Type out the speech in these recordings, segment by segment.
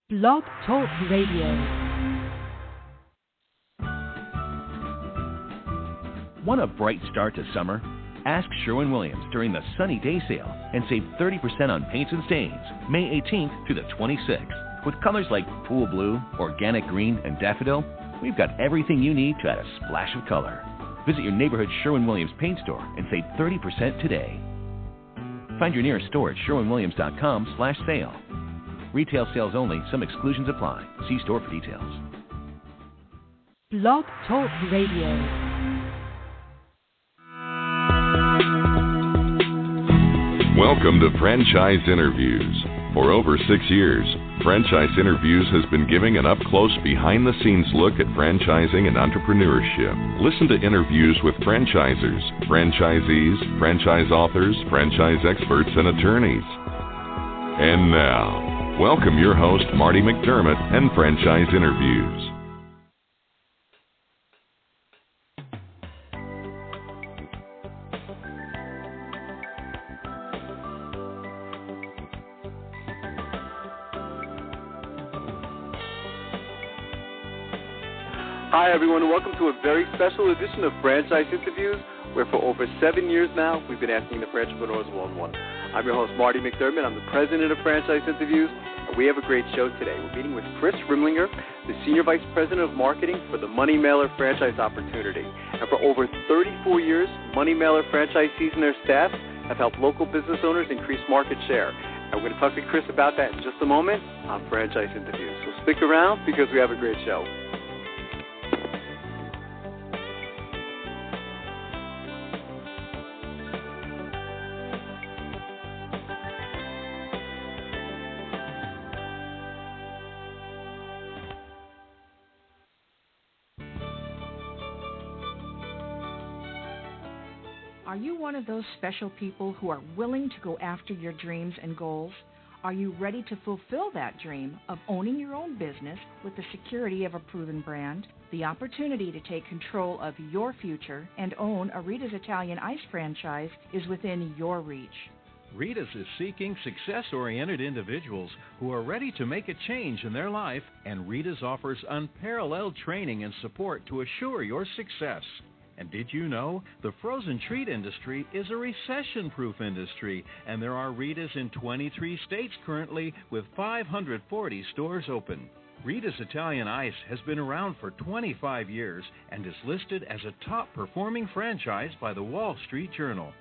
Blog Talk Radio. Want a bright start to summer? Ask Sherwin-Williams during the Sunny Day Sale and save 30% on paints and stains, May 18th to the 26th. With colors like pool blue, organic green, and daffodil, we've got everything you need to add a splash of color. Visit your neighborhood Sherwin-Williams paint store and save 30% today. Find your nearest store at sherwinwilliams.com/sale. Retail sales only. Some exclusions apply. See store for details. Blog Talk Radio. Welcome to Franchise Interviews. For over 6 years, Franchise Interviews has been giving an up-close, behind-the-scenes look at franchising and entrepreneurship. Listen to interviews with franchisers, franchisees, franchise authors, franchise experts, and attorneys. And now, welcome your host, Marty McDermott, and Franchise Interviews. Hi, everyone, and welcome to a very special edition of Franchise Interviews, where for over 7 years now, we've been asking the entrepreneurs one-on-one. I'm your host, Marty McDermott. I'm the president of Franchise Interviews, and we have a great show today. We're meeting with Chris Rimlinger, the senior vice president of marketing for the Money Mailer franchise opportunity. And for over 34 years, Money Mailer franchisees and their staff have helped local business owners increase market share. And we're going to talk to Chris about that in just a moment on Franchise Interviews. So stick around because we have a great show. Are you one of those special people who are willing to go after your dreams and goals? Are you ready to fulfill that dream of owning your own business with the security of a proven brand? The opportunity to take control of your future and own a Rita's Italian Ice franchise is within your reach. Rita's is seeking success-oriented individuals who are ready to make a change in their life, and Rita's offers unparalleled training and support to assure your success. And did you know the frozen treat industry is a recession-proof industry, and there are Rita's in 23 states currently with 540 stores open. Rita's Italian Ice has been around for 25 years and is listed as a top-performing franchise by the Wall Street Journal.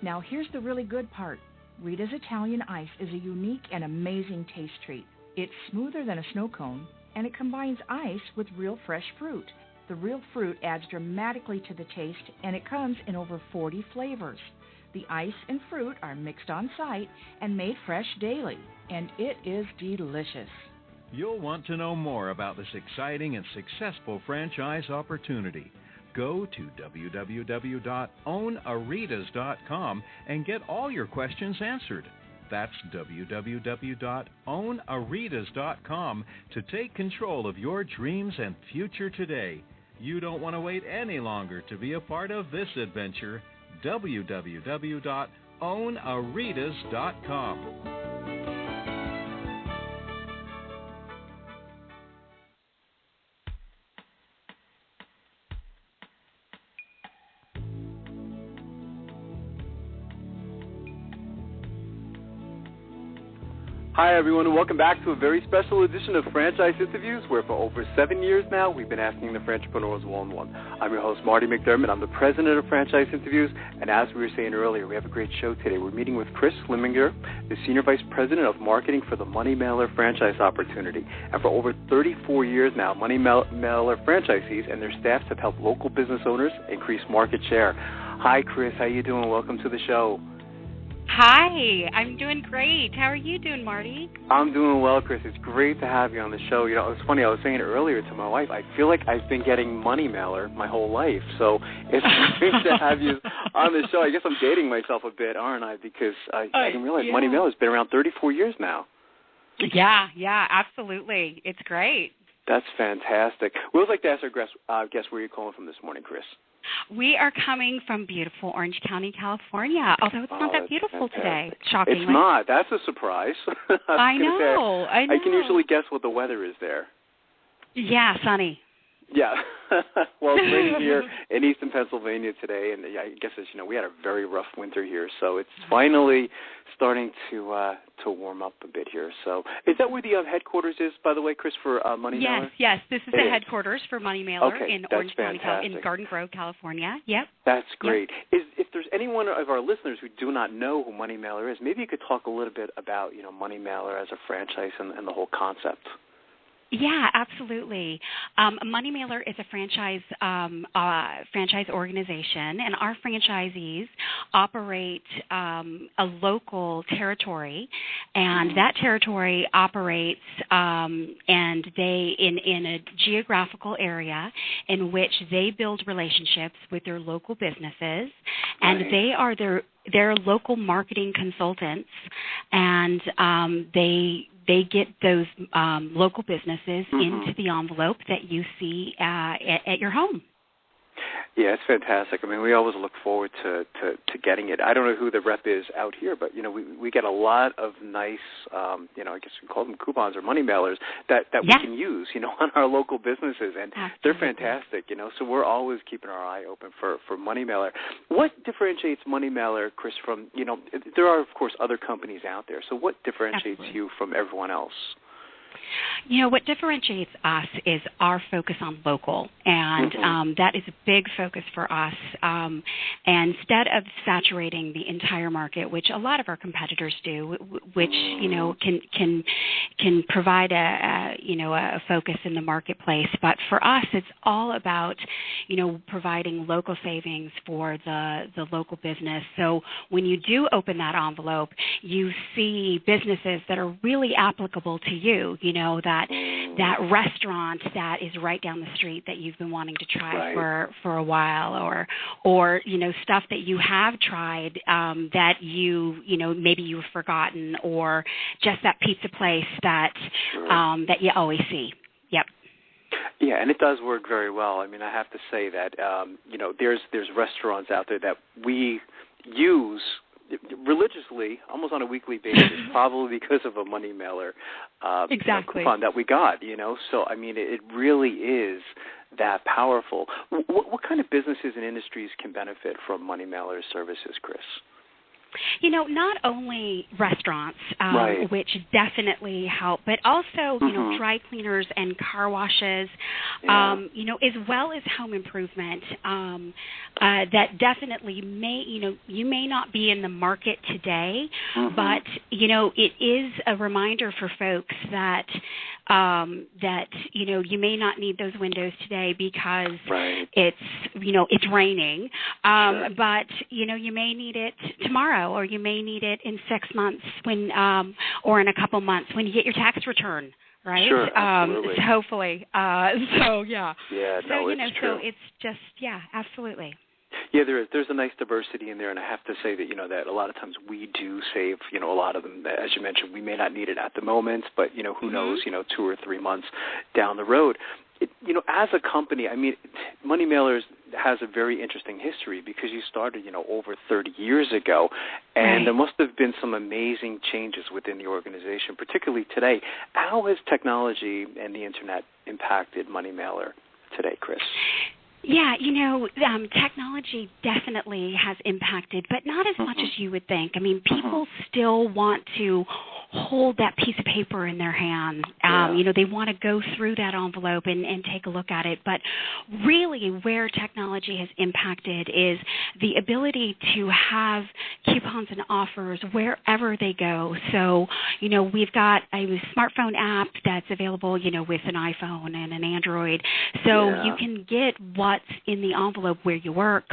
Now here's the really good part. Rita's Italian Ice is a unique and amazing taste treat. It's smoother than a snow cone, and it combines ice with real fresh fruit. The real fruit adds dramatically to the taste, and it comes in over 40 flavors. The ice and fruit are mixed on site and made fresh daily, and it is delicious. You'll want to know more about this exciting and successful franchise opportunity. Go to www.ownaritas.com and get all your questions answered. That's www.ownaritas.com to take control of your dreams and future today. You don't want to wait any longer to be a part of this adventure. www.ownaritas.com. Hi, everyone, and welcome back to a very special edition of Franchise Interviews, where for over 7 years now, we've been asking the entrepreneurs one-on-one. I'm your host, Marty McDermott. I'm the president of Franchise Interviews, and as we were saying earlier, we have a great show today. We're meeting with Chris Rimlinger, the senior vice president of marketing for the Money Mailer franchise opportunity. And for over 34 years now, Money Mailer franchisees and their staffs have helped local business owners increase market share. Hi, Chris. How you doing? Welcome to the show. Hi, I'm doing great. How are you doing, Marty? I'm doing well, Chris. It's great to have you on the show. You know, it's funny, I was saying earlier to my wife, I feel like I've been getting Money Mailer my whole life, so it's great to have you on the show. I guess I'm dating myself a bit, aren't I? Because I didn't realize Money Mailer's been around 34 years now. Yeah, absolutely. It's great. That's fantastic. We would like to ask our guest where you're calling from this morning, Chris. We are coming from beautiful Orange County, California, although it's not that beautiful today, shockingly. It's not. That's a surprise. I know. I can usually guess what the weather is there. Yeah, sunny. Yeah. Well, it's raining here in eastern Pennsylvania today, and I guess as you know, we had a very rough winter here, so it's finally starting to warm up a bit here. So, is that where the headquarters is, by the way, Chris, for Money Mailer? Yes. This is the headquarters for Money Mailer in Orange County, in Garden Grove, California. Yep. That's great. Yep. If there's anyone of our listeners who do not know who Money Mailer is, maybe you could talk a little bit about Money Mailer as a franchise and the whole concept. Yeah, absolutely. Money Mailer is a franchise organization, and our franchisees operate a local territory, and that territory operates and they in a geographical area in which they build relationships with their local businesses, and they are their local marketing consultants, and they get those local businesses into the envelope that you see at your home. Yeah, it's fantastic. I mean, we always look forward to getting it. I don't know who the rep is out here, but we get a lot of nice, I guess we call them coupons or money mailers that we can use, on our local businesses, and they're fantastic. So we're always keeping our eye open for Money Mailer. What differentiates Money Mailer, Chris, from there are of course other companies out there. So what differentiates you from everyone else? What differentiates us is our focus on local, and that is a big focus for us. And instead of saturating the entire market, which a lot of our competitors do, which can provide a focus in the marketplace, but for us, it's all about providing local savings for the local business. So when you do open that envelope, you see businesses that are really applicable to you. That restaurant that is right down the street that you've been wanting to try for a while, or stuff that you have tried that maybe you've forgotten, or just that pizza place that that you always see. Yep. Yeah, and it does work very well. I mean, I have to say that there's restaurants out there that we use religiously, almost on a weekly basis, probably because of a Money Mailer coupon that we got, So, I mean, it really is that powerful. What kind of businesses and industries can benefit from Money Mailer services, Chris? Not only restaurants, which definitely help, but also, dry cleaners and car washes, as well as home improvement, that definitely you may not be in the market today, but, it is a reminder for folks that you may not need those windows today because it's raining, but, you may need it tomorrow, or you may need it in 6 months or in a couple months when you get your tax return, right? Sure, absolutely. Hopefully. Yeah, so, it's true. So it's just, absolutely. Yeah, there's a nice diversity in there, and I have to say that that a lot of times we do save a lot of them. As you mentioned, we may not need it at the moment, but who knows 2 or 3 months down the road. As a company, I mean, Money Mailers has a very interesting history because you started over 30 years ago, and there must have been some amazing changes within the organization, particularly today. How has technology and the internet impacted Money Mailer today, Chris? Yeah, technology definitely has impacted, but not as much as you would think. I mean, people still want to hold that piece of paper in their hand. They want to go through that envelope and take a look at it. But really where technology has impacted is the ability to have coupons and offers wherever they go. So, we've got a smartphone app that's available, with an iPhone and an Android. So you can get what's in the envelope where you work,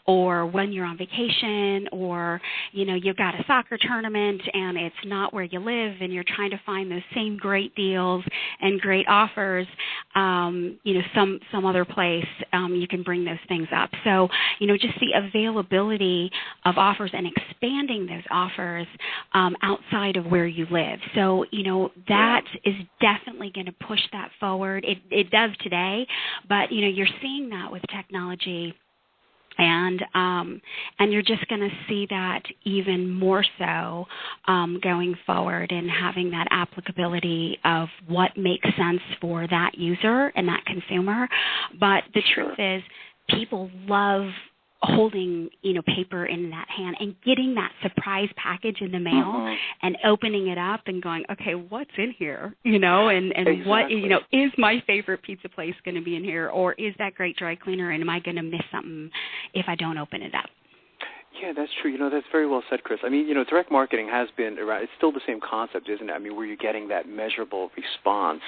or when you're on vacation, or, you've got a soccer tournament and it's not where you live and you're trying to find those same great deals and great offers, some other place, you can bring those things up. So, just the availability of offers and expanding those offers outside of where you live. So, that is definitely going to push that forward. It does today, but, you're seeing that with technology And you're just going to see that even more so going forward, and having that applicability of what makes sense for that user and that consumer. But the truth is, people love holding, paper in that hand and getting that surprise package in the mail and opening it up and going, okay, what's in here? And exactly. What, is my favorite pizza place going to be in here, or is that great dry cleaner, and am I going to miss something if I don't open it up? Yeah, that's true. That's very well said, Chris. I mean, direct marketing has been around. It's still the same concept, isn't it? I mean, where you're getting that measurable response,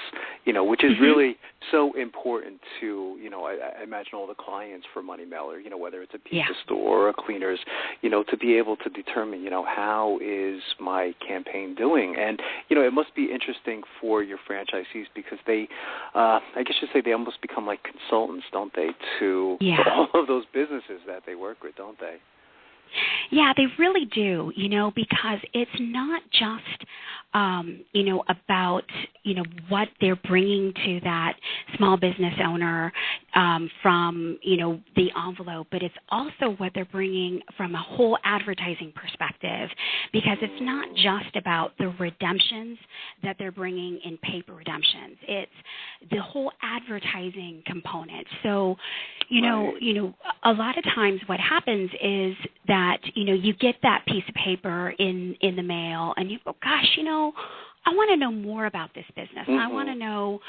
which is really so important to, I imagine all the clients for Money Mailer, whether it's a pizza store or a cleaners, to be able to determine, how is my campaign doing? And, it must be interesting for your franchisees because they, I guess you say they almost become like consultants, don't they, to all of those businesses that they work with, don't they? Yeah, they really do, because it's not just, about, what they're bringing to that small business owner from, the envelope, but it's also what they're bringing from a whole advertising perspective, because it's not just about the redemptions that they're bringing in paper redemptions. It's the whole advertising component. So, a lot of times what happens is that, you get that piece of paper in the mail and you go, gosh, I want to know more about this business. I want to know,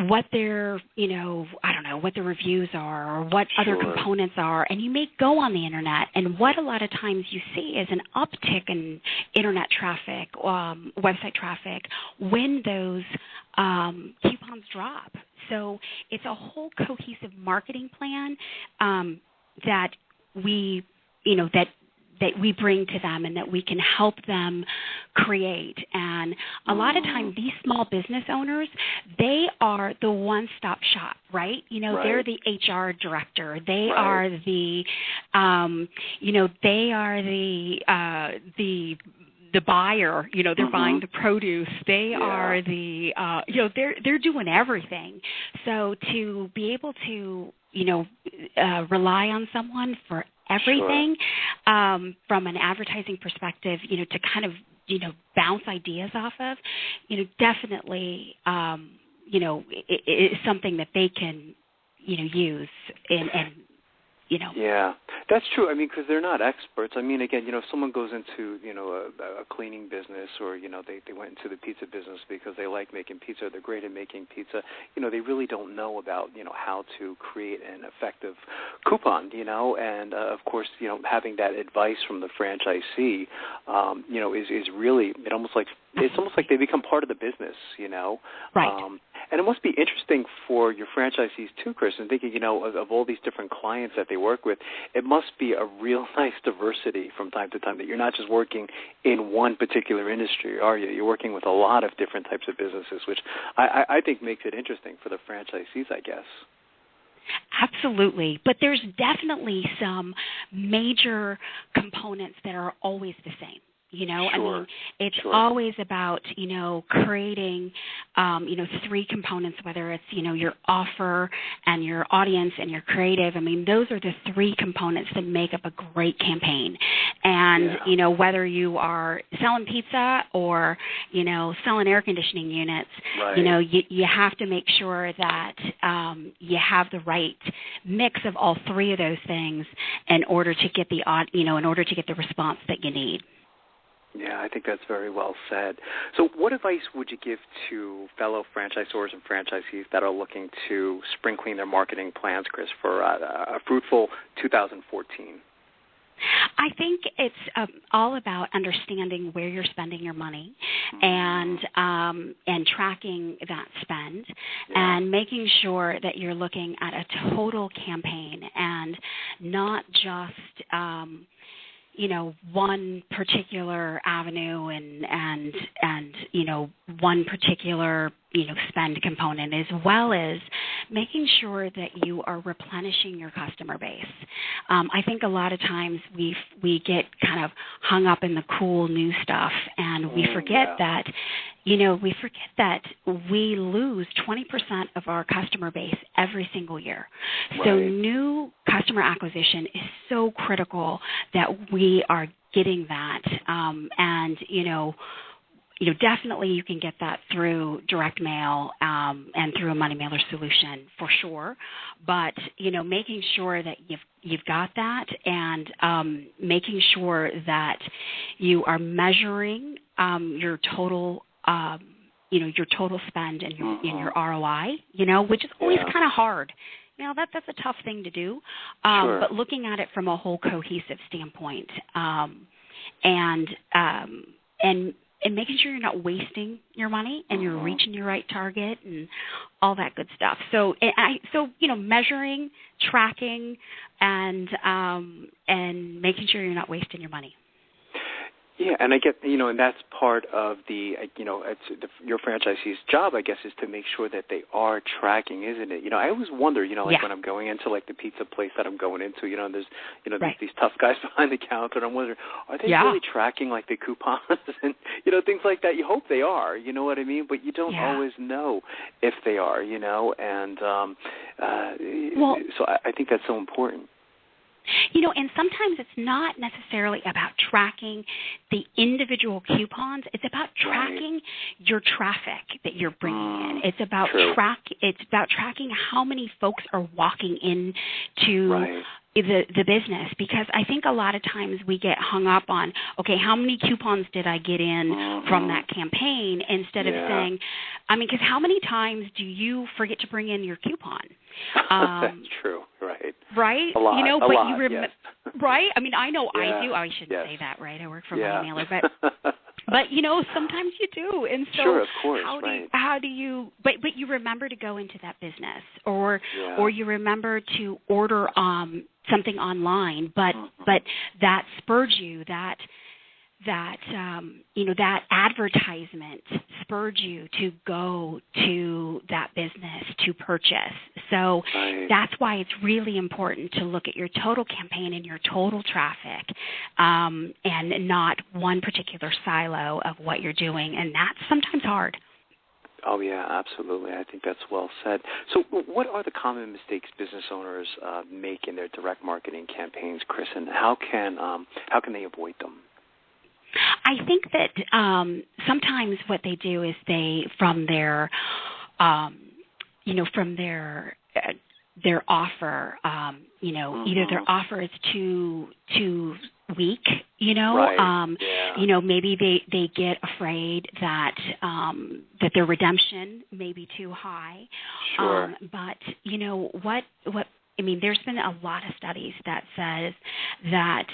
what their, I don't know, what the reviews are or what other components are. And you may go on the Internet, and what a lot of times you see is an uptick in Internet traffic, website traffic, when those coupons drop. So it's a whole cohesive marketing plan that we, that we bring to them and that we can help them create. And a lot of times these small business owners, they are the one-stop shop, right? They're the HR director. They are the, they are the buyer, they're buying the produce. They are the, they're doing everything. So to be able to, rely on someone for everything from an advertising perspective, to kind of, bounce ideas off of, definitely, is something that they can, use and Yeah, that's true. I mean, because they're not experts. I mean, again, if someone goes into, a cleaning business, or, they went into the pizza business because they like making pizza, or they're great at making pizza, they really don't know about, how to create an effective coupon, and, of course, having that advice from the franchisee, is really, it's almost like they become part of the business, Right. And it must be interesting for your franchisees too, Chris, and thinking, of all these different clients that they work with, it must be a real nice diversity from time to time, that you're not just working in one particular industry, are you? You're working with a lot of different types of businesses, which I think makes it interesting for the franchisees, I guess. Absolutely. But there's definitely some major components that are always the same. I mean, it's always about, creating, three components, whether it's, your offer and your audience and your creative. I mean, those are the three components that make up a great campaign. And, whether you are selling pizza or, selling air conditioning units, you have to make sure that you have the right mix of all three of those things in order to get the, in order to get the response that you need. Yeah, I think that's very well said. So what advice would you give to fellow franchisors and franchisees that are looking to spring clean their marketing plans, Chris, for a fruitful 2014? I think it's all about understanding where you're spending your money and tracking that spend and making sure that you're looking at a total campaign and not just one particular avenue and one particular, spend component, as well as making sure that you are replenishing your customer base. I think a lot of times we get kind of hung up in the cool new stuff, and we forget that, we lose 20% of our customer base every single year. Right. So new customer acquisition is so critical that we are getting that, definitely you can get that through direct mail and through a money mailer solution for sure. But making sure that you've got that, and making sure that you are measuring your total your total spend and your ROI. Which is always kind of hard. That's a tough thing to do. Sure. But looking at it from a whole cohesive standpoint, and making sure you're not wasting your money and you're reaching your right target and all that good stuff. So measuring, tracking, and making sure you're not wasting your money. Yeah, and I get, and that's part of the, your franchisee's job, I guess, is to make sure that they are tracking, isn't it? I always wonder, when I'm going into, the pizza place that I'm going into, and there's, right. these tough guys behind the counter, and I'm wondering, are they really tracking, the coupons and, things like that? You hope they are, you know what I mean? But you don't always know if they are, and so I think that's so important. And sometimes it's not necessarily about tracking the individual coupons. It's about tracking your traffic that you're bringing in. It's about tracking how many folks are walking into the business, because I think a lot of times we get hung up on, okay, how many coupons did I get in from that campaign, instead of saying, because how many times do you forget to bring in your coupon? That's true, right? Right? A lot, yes. Right? I know I do. I shouldn't say that, right? I work for Money Mailer, but sometimes you do, and so sure, of course, how do you? But you remember to go into that business, or you remember to order something online, but that spurred you, that advertisement spurred you to go to that business to purchase. So that's why it's really important to look at your total campaign and your total traffic, and not one particular silo of what you're doing, and that's sometimes hard. Oh, yeah, absolutely. I think that's well said. So what are the common mistakes business owners make in their direct marketing campaigns, Chris, and how can they avoid them? I think that sometimes what they do is they, from their offer, either their offer is too weak, maybe they get afraid that their redemption may be too high. Sure. But there's been a lot of studies that says that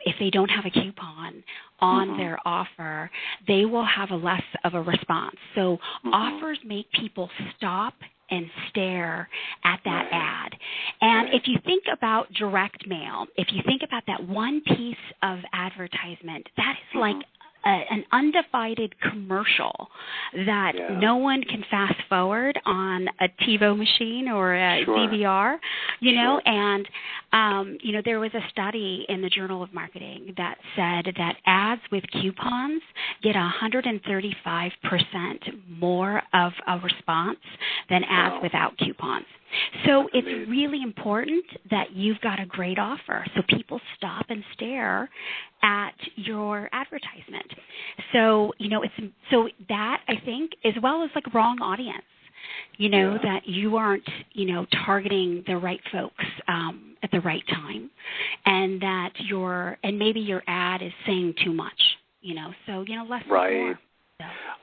if they don't have a coupon on their offer, they will have less of a response. So offers make people stop and stare at that ad. And if you think about direct mail, if you think about that one piece of advertisement, that is like an undivided commercial that no one can fast forward on a TiVo machine or a DVR, and there was a study in the Journal of Marketing that said that ads with coupons get 135% more of a response than ads without coupons. So it's really important that you've got a great offer so people stop and stare at your advertisement. So, so that, I think, as well as wrong audience, that you aren't, targeting the right folks at the right time, and that maybe your ad is saying too much, so, less is more.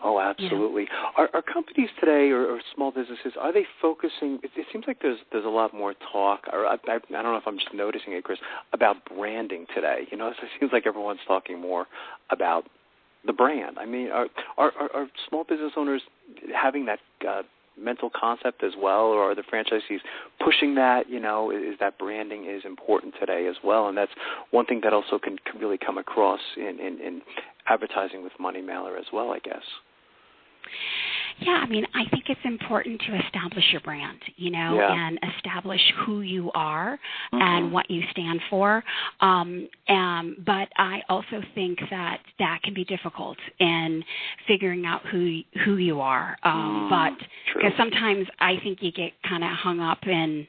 Oh, absolutely. Are companies today or small businesses, are they focusing, it seems like there's a lot more talk, or I don't know if I'm just noticing it, Chris, about branding today. It seems like everyone's talking more about the brand. Are small business owners having that mental concept as well, or are the franchisees pushing that, is that branding is important today as well? And that's one thing that also can really come across in advertising with Money Mailer as well, I guess. Yeah, I mean, I think it's important to establish your brand, and establish who you are and what you stand for. But I also think that can be difficult in figuring out who you are. But because sometimes I think you get kind of hung up in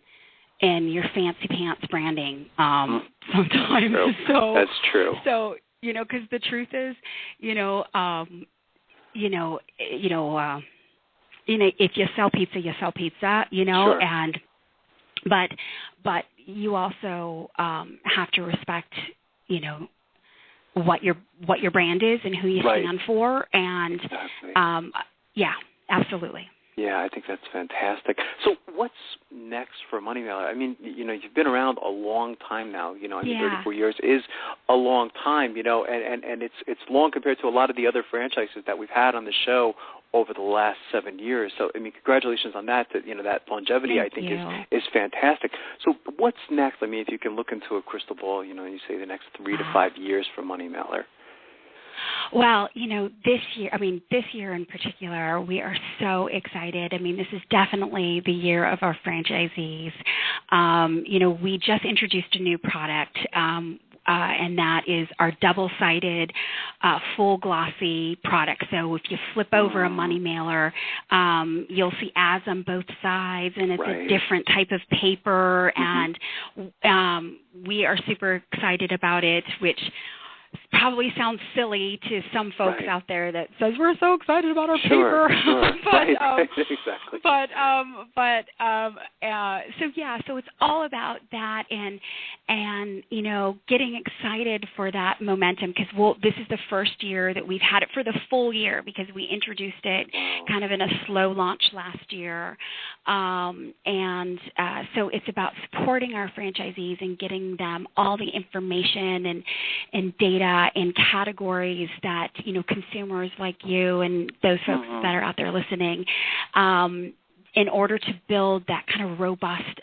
your fancy pants branding sometimes. So that's true. So because the truth is, if you sell pizza, you sell pizza, Sure. and but you also have to respect, what your brand is and who you stand for, and yeah, absolutely. Yeah, I think that's fantastic. So what's next for Money Mailer? I mean, you've been around a long time now. 34 years is a long time, and it's long compared to a lot of the other franchises that we've had on the show over the last 7 years. So, I mean, congratulations on that. That longevity, Thank I think, you. is fantastic. So what's next? I mean, if you can look into a crystal ball, you say the next 3 to 5 years for Money Mailer. Well, this year in particular, we are so excited. I mean, this is definitely the year of our franchisees. We just introduced a new product, and that is our double-sided, full glossy product. So if you flip over a Money Mailer, you'll see ads on both sides, and it's a different type of paper, and we are super excited about it, which probably sounds silly to some folks out there that says we're so excited about our paper. Sure. But, exactly. So it's all about that and getting excited for that momentum, because this is the first year that we've had it for the full year, because we introduced it kind of in a slow launch last year. So it's about supporting our franchisees and getting them all the information and data in categories that, consumers like you and those folks that are out there listening, in order to build that kind of robust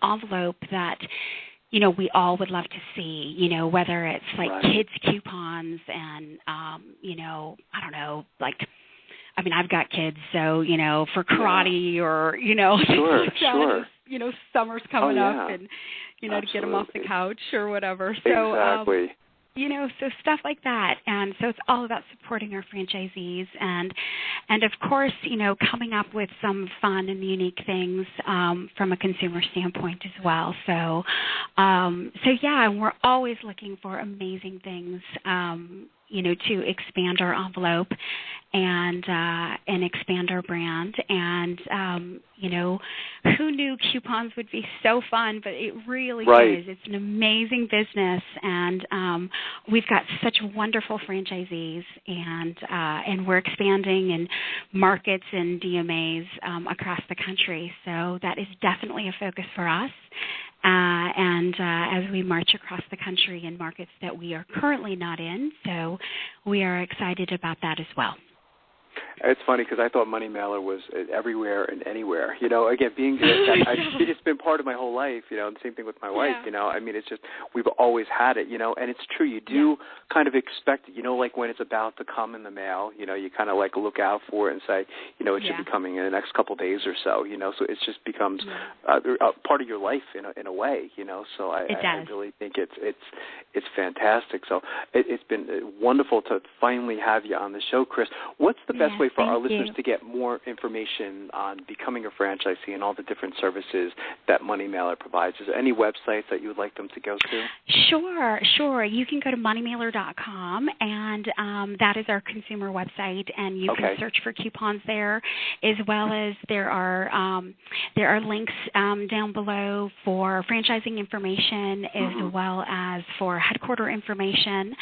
envelope that, we all would love to see, whether it's like kids coupons and, I don't know, like, I mean, I've got kids, so, for karate or, Sure. Summer's coming up and, to get them off the couch or whatever. So, exactly. So stuff like that. And so it's all about supporting our franchisees and of course, coming up with some fun and unique things from a consumer standpoint as well. So yeah, and we're always looking for amazing things, to expand our envelope and expand our brand. And, who knew coupons would be so fun, but it really is. It's an amazing business, and we've got such wonderful franchisees, and we're expanding in markets and DMAs across the country. So that is definitely a focus for us. And as we march across the country in markets that we are currently not in, so we are excited about that as well. It's funny because I thought Money Mailer was everywhere and anywhere. Again, it's been part of my whole life, and the same thing with my wife, I mean, it's just, we've always had it, and it's true. You do kind of expect it, like when it's about to come in the mail, you kind of like look out for it and say, it should be coming in the next couple of days or so, so it just becomes part of your life in a way, so I really think it's fantastic. So it's been wonderful to finally have you on the show, Chris. What's the best way for our listeners to get more information on becoming a franchisee and all the different services that Money Mailer provides? Is there any websites that you would like them to go to? Sure. You can go to moneymailer.com, and that is our consumer website, and you can search for coupons there, as well as there are links down below for franchising information as well as for headquarter information.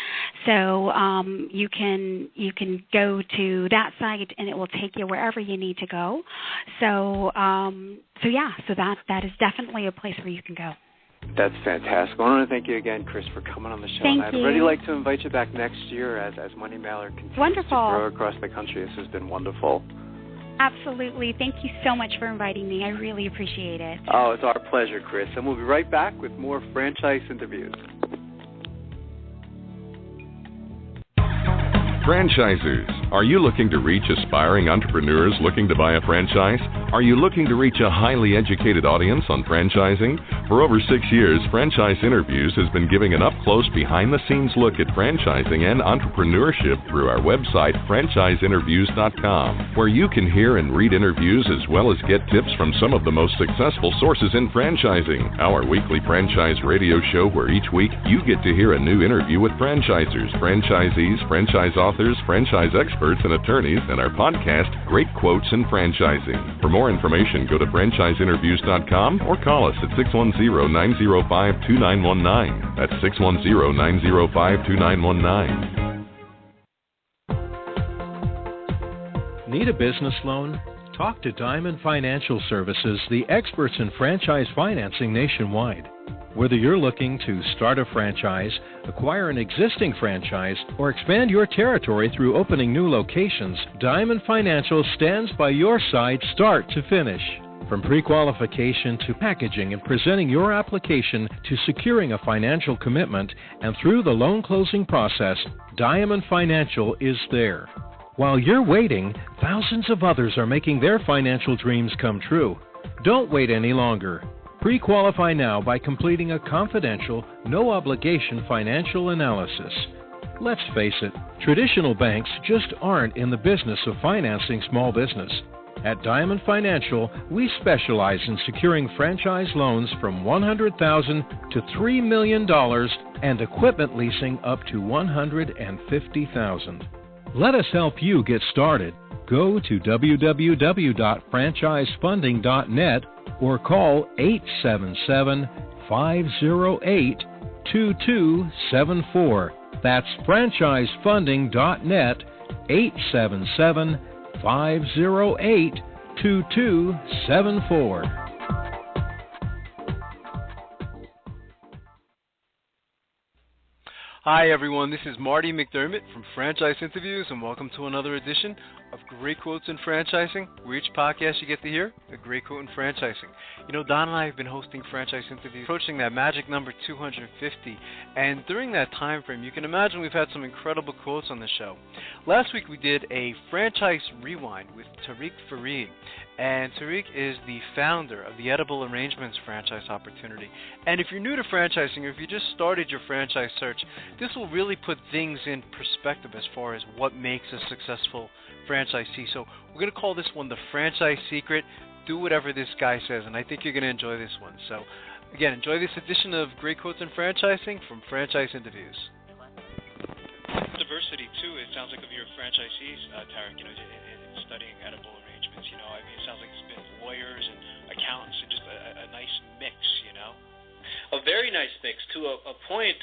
So you can go to that site, and it will take you wherever you need to go. So that is definitely a place where you can go. That's fantastic. I want to thank you again, Chris, for coming on the show. Thank I'd you. really like to invite you back next year as Money Mailer continues to grow across the country. This has been wonderful. Absolutely. Thank you so much for inviting me. I really appreciate it. Oh, it's our pleasure, Chris. And we'll be right back with more franchise interviews. Franchisers, Are you looking to reach aspiring entrepreneurs looking to buy a franchise? Are you looking to reach a highly educated audience on franchising? For over 6 years, Franchise Interviews has been giving an up-close, behind-the-scenes look at franchising and entrepreneurship through our website, franchiseinterviews.com, where you can hear and read interviews as well as get tips from some of the most successful sources in franchising. Our weekly franchise radio show where each week you get to hear a new interview with franchisers, franchisees, franchise authors, franchise experts, and attorneys, and our podcast, Great Quotes in Franchising. For more information, go to franchiseinterviews.com or call us at 610-905-2919. That's 610-905-2919. Need a business loan? Talk to Diamond Financial Services, the experts in franchise financing nationwide. Whether you're looking to start a franchise, acquire an existing franchise, or expand your territory through opening new locations, Diamond Financial stands by your side start to finish. From pre-qualification to packaging and presenting your application to securing a financial commitment and through the loan closing process, Diamond Financial is there. While you're waiting, thousands of others are making their financial dreams come true. Don't wait any longer. Pre-qualify now by completing a confidential, no-obligation financial analysis. Let's face it, traditional banks just aren't in the business of financing small business. At Diamond Financial, we specialize in securing franchise loans from $100,000 to $3 million and equipment leasing up to $150,000. Let us help you get started. Go to www.franchisefunding.net or call 877-508-2274. That's franchisefunding.net, 877-508-2274. Hi everyone, this is Marty McDermott from Franchise Interviews, and welcome to another edition of Great Quotes in Franchising, where each podcast you get to hear a great quote in franchising. You know, Don and I have been hosting Franchise Interviews, approaching that magic number 250, and during that time frame, you can imagine we've had some incredible quotes on the show. Last week we did a Franchise Rewind with Tariq Farid, and Tariq is the founder of the Edible Arrangements franchise opportunity. And if you're new to franchising, or if you just started your franchise search, this will really put things in perspective as far as what makes a successful franchisee. So we're going to call this one the Franchise Secret. Do whatever this guy says, and I think you're going to enjoy this one. So again, enjoy this edition of Great Quotes in Franchising from Franchise Interviews. Diversity too. It sounds like of your franchisees, Tariq, you know, in studying edible arrangements, you know, I mean, it sounds like it's been lawyers and accountants and just a nice mix, you know. A very nice mix to a point,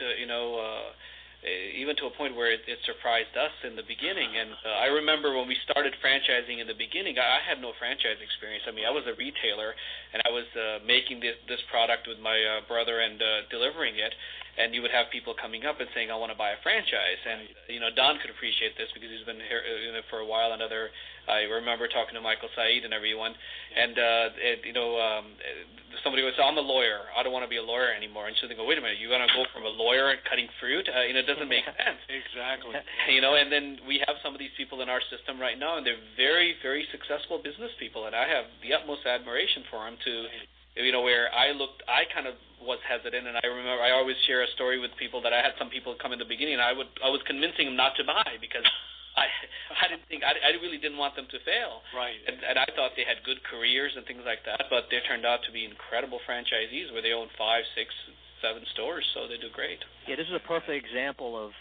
even to a point where it surprised us in the beginning. And I remember when we started franchising in the beginning, I had no franchise experience. I mean, I was a retailer, and I was making this product with my brother and delivering it. And you would have people coming up and saying, I want to buy a franchise. And, you know, Don could appreciate this because he's been here for a while. I remember talking to Michael Said and everyone. And, somebody would say, I'm a lawyer. I don't want to be a lawyer anymore. And so they go, wait a minute, you're going to go from a lawyer cutting fruit? It doesn't make sense. Exactly. And then we have some of these people in our system right now, and they're very, very successful business people. And I have the utmost admiration for them to, where I kind of was hesitant, and I remember I always share a story with people that I had some people come in the beginning, and I was convincing them not to buy because I really didn't want them to fail. Right. And I thought they had good careers and things like that, but they turned out to be incredible franchisees where they own 5, 6, 7 stores, so they do great. Yeah, this is a perfect example of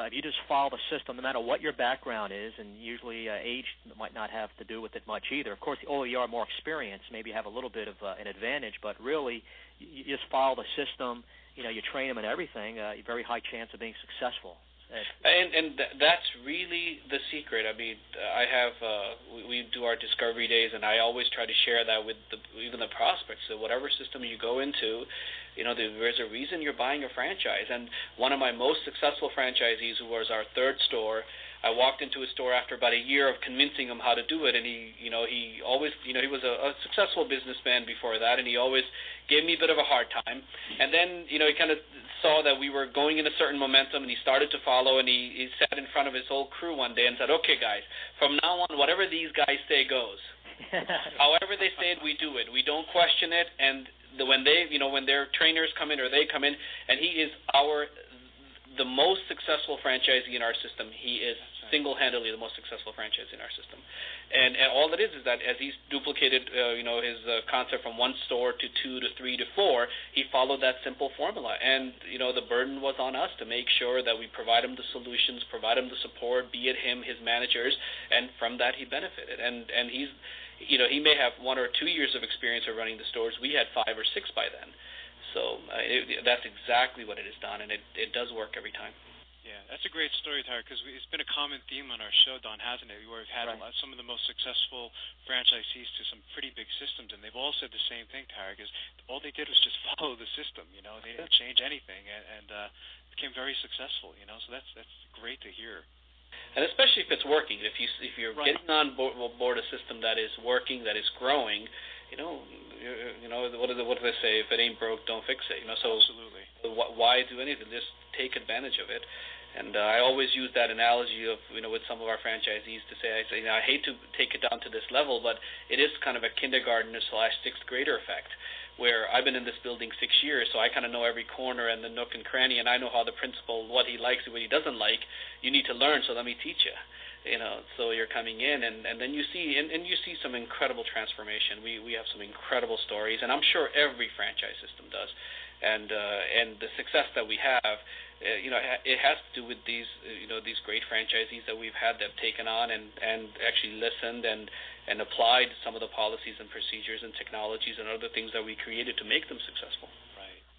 if you just follow the system, no matter what your background is, and usually age might not have to do with it much either. Of course, the older you are, more experienced, maybe you have a little bit of an advantage, but really you just follow the system, you train them and everything, a very high chance of being successful. And that's really the secret. I mean, we do our discovery days, and I always try to share that with even the prospects. So whatever system you go into, there's a reason you're buying a franchise. And one of my most successful franchisees, who was our third store, I walked into his store after about a year of convincing him how to do it, and he always, he was a successful businessman before that, and he always gave me a bit of a hard time. And then, he kind of saw that we were going in a certain momentum, and he started to follow, and he sat in front of his whole crew one day and said, okay, guys, from now on, whatever these guys say goes. However they say it, we do it. We don't question it, and when their trainers come in or they come in, and he is the most successful franchisee in our system. He is single-handedly the most successful franchisee in our system. And all it is that as he's duplicated, his concept from 1 store to 2 to 3 to 4, he followed that simple formula. And, the burden was on us to make sure that we provide him the solutions, provide him the support, be it him, his managers, and from that he benefited. And he's, he may have 1 or 2 years of experience of running the stores. We had 5 or 6 by then. So that's exactly what it has done, and it does work every time. Yeah, that's a great story, Tarek, because it's been a common theme on our show, Don, hasn't it? Where we've had some of the most successful franchisees to some pretty big systems, and they've all said the same thing, Tarek, is all they did was just follow the system. They didn't change anything, and became very successful. So that's great to hear. And especially if it's working, if you're getting on board a system that is working, that is growing, what do they say? If it ain't broke, don't fix it. So absolutely. Why do anything? Just take advantage of it. And I always use that analogy of with some of our franchisees to say, I hate to take it down to this level, but it is kind of a kindergartner/6th grader effect, where I've been in this building 6 years, so I kind of know every corner and the nook and cranny, and I know how the principal, what he likes and what he doesn't like. You need to learn, so let me teach you. So you're coming in, and then you see some incredible transformation. We have some incredible stories, and I'm sure every franchise system does. And the success that we have, it has to do with these great franchisees that we've had that have taken on and actually listened and applied some of the policies and procedures and technologies and other things that we created to make them successful.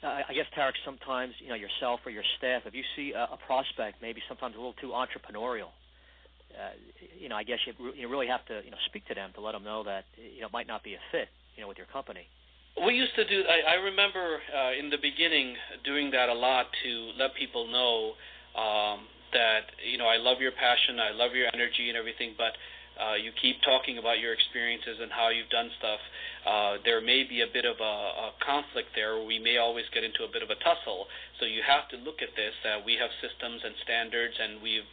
I guess, Tarek, sometimes yourself or your staff, if you see a prospect maybe sometimes a little too entrepreneurial, I guess you really have to speak to them to let them know that it might not be a fit with your company. We used to do. I remember in the beginning doing that a lot to let people know that I love your passion, I love your energy and everything, but you keep talking about your experiences and how you've done stuff. There may be a bit of a conflict there. We may always get into a bit of a tussle. So you have to look at this. We have systems and standards, and we've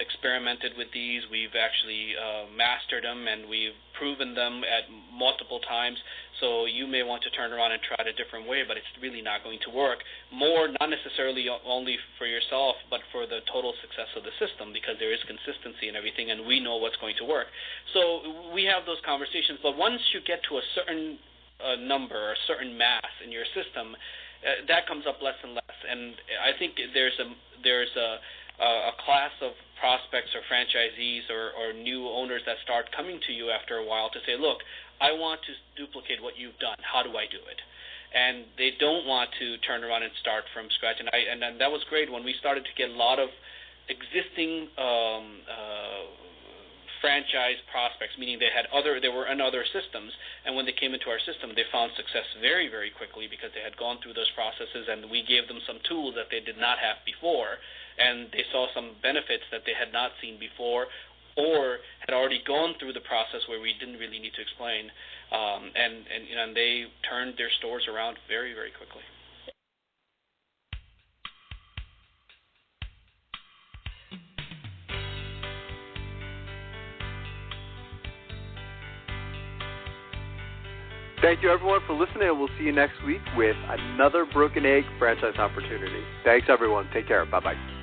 experimented with these. We've actually mastered them, and we've proven them at multiple times. So you may want to turn around and try it a different way, but it's really not going to work. Not necessarily only for yourself, but for the total success of the system, because there is consistency and everything, and we know what's going to work. So we have those conversations, but once you get to a certain number, a certain mass in your system, that comes up less and less. And I think there's a class of prospects or franchisees or new owners that start coming to you after a while to say, look, I want to duplicate what you've done. How do I do it? And they don't want to turn around and start from scratch. And that was great when we started to get a lot of existing franchise prospects, meaning they were in other systems, and when they came into our system, they found success very, very quickly because they had gone through those processes, and we gave them some tools that they did not have before, and they saw some benefits that they had not seen before, or had already gone through the process where we didn't really need to explain, and they turned their stores around very, very quickly. Thank you, everyone, for listening, and we'll see you next week with another Broken Egg franchise opportunity. Thanks, everyone. Take care. Bye-bye.